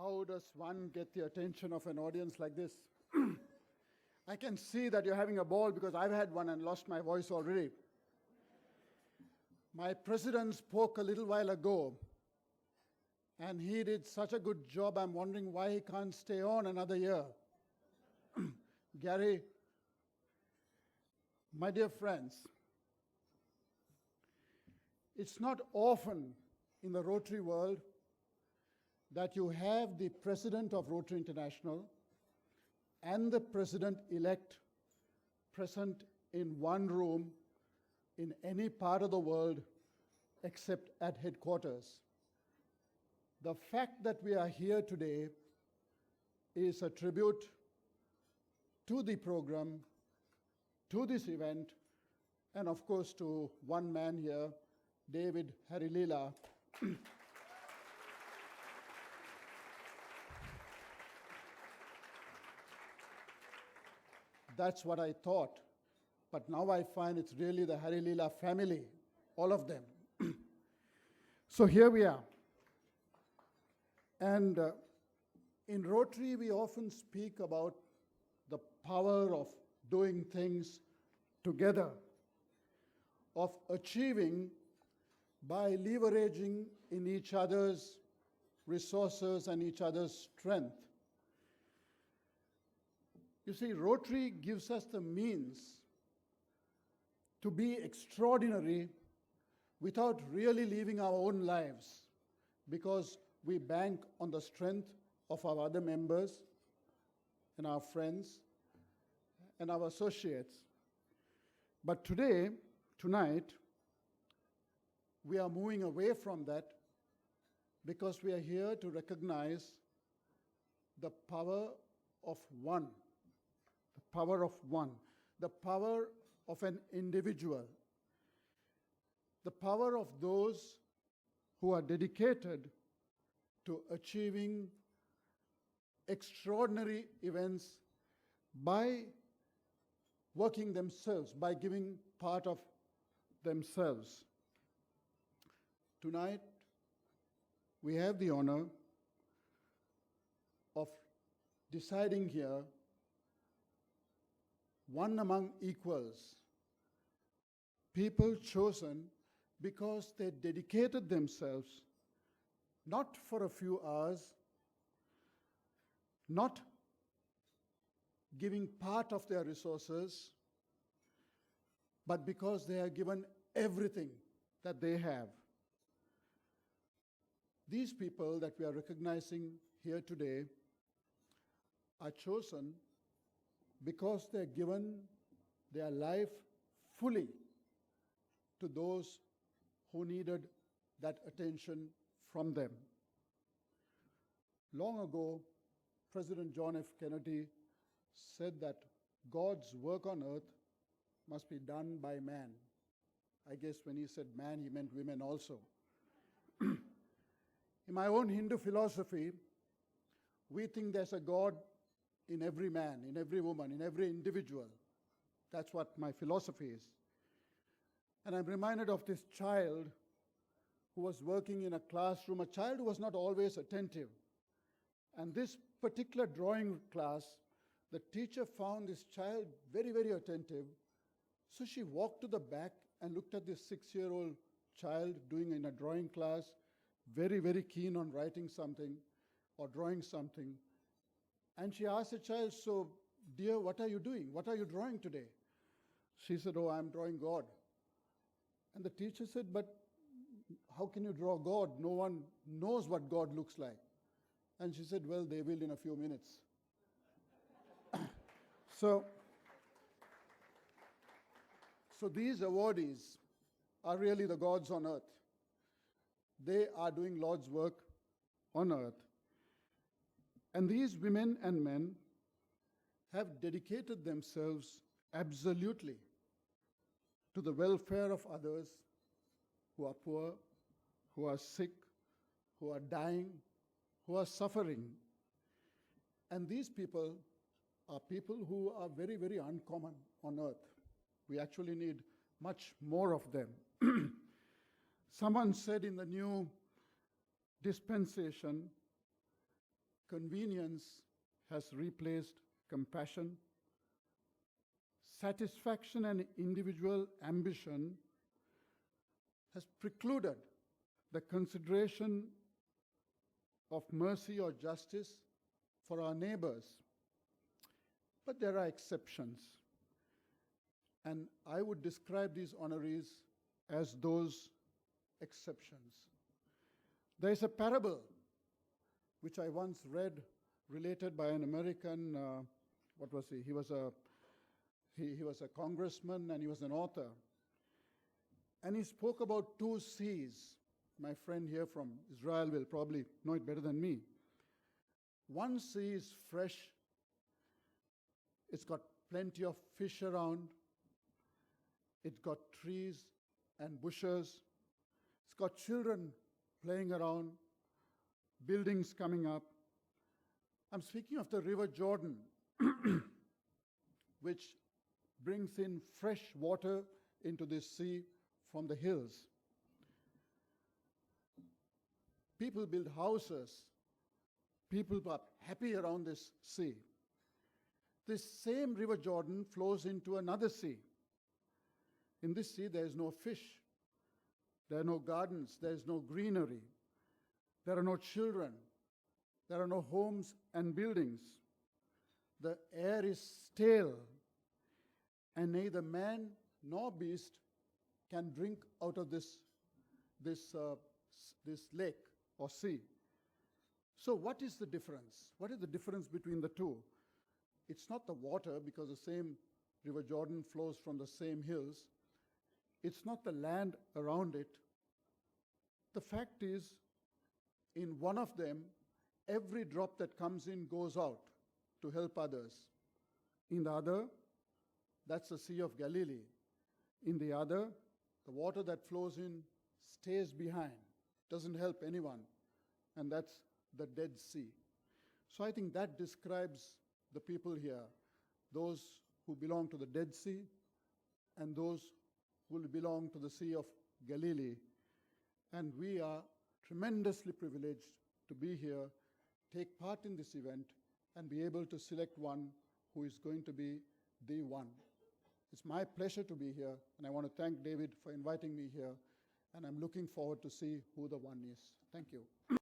How does one get the attention of an audience like this? I can see that you're having a ball because I've had one and lost my voice already. My president spoke a little while ago, and he did such a good job, I'm wondering why he can't stay on another year. Gary, my dear friends, it's not often in the Rotary world that you have the president of Rotary International and the president-elect present in one room in any part of the world except at headquarters. The fact that we are here today is a tribute to the program, to this event, and of course to one man here, David Harilila. That's what I thought. But now I find it's really the Harilila family, all of them. So here we are. And in Rotary, we often speak about the power of doing things together, of achieving by leveraging in each other's resources and each other's strength. You see, Rotary gives us the means to be extraordinary without really living our own lives, because we bank on the strength of our other members and our friends and our associates. But tonight, we are moving away from that because we are here to recognize the power of one. The power of one, the power of an individual, the power of those who are dedicated to achieving extraordinary events by working themselves, by giving part of themselves. Tonight, we have the honor of deciding here one among equals, people chosen because they dedicated themselves not for a few hours, not giving part of their resources, but because they have given everything that they have. These people that we are recognizing here today are chosen because they're given their life fully to those who needed that attention from them. Long ago, President John F. Kennedy said that God's work on earth must be done by man. I guess when he said man, he meant women also. In my own Hindu philosophy, we think there's a God in every man, in every woman, in every individual. That's what my philosophy is. And I'm reminded of this child who was working in a classroom, a child who was not always attentive. And this particular drawing class, the teacher found this child very, very attentive. So she walked to the back and looked at this 6-year-old child doing in a drawing class, very, very keen on writing something or drawing something. And she asked the child, so, dear, what are you doing? What are you drawing today? She said, oh, I'm drawing God. And the teacher said, but how can you draw God? No one knows what God looks like. And she said, well, they will in a few minutes. So these awardees are really the gods on earth. They are doing Lord's work on earth. And these women and men have dedicated themselves absolutely to the welfare of others who are poor, who are sick, who are dying, who are suffering. And these people are people who are very, very uncommon on earth. We actually need much more of them. Someone said in the new dispensation Convenience has replaced compassion. Satisfaction and individual ambition has precluded the consideration of mercy or justice for our neighbors. But there are exceptions. And I would describe these honorees as those exceptions. There is a parable which I once read, related by an American, what was he? He was a congressman and he was an author. And he spoke about two seas. My friend here from Israel will probably know it better than me. One sea is fresh. It's got plenty of fish around. It's got trees and bushes. It's got children playing around, buildings coming up. I'm speaking of the River Jordan, which brings in fresh water into this sea from the hills. People build houses. People are happy around this sea. This same River Jordan flows into another sea. In this sea, there is no fish. There are no gardens. There is no greenery. There are no children. There are no homes and buildings. The air is stale, and neither man nor beast can drink out of this lake or sea. So what is the difference? What is the difference between the two? It's not the water, because the same River Jordan flows from the same hills. It's not the land around it. The fact is, in one of them, every drop that comes in goes out to help others. In the other, that's the Sea of Galilee. In the other, the water that flows in stays behind, doesn't help anyone, and that's the Dead Sea. So I think that describes the people here, those who belong to the Dead Sea and those who will belong to the Sea of Galilee. And we are tremendously privileged to be here, take part in this event, and be able to select one who is going to be the one. It's my pleasure to be here, and I want to thank David for inviting me here, and I'm looking forward to see who the one is. Thank you.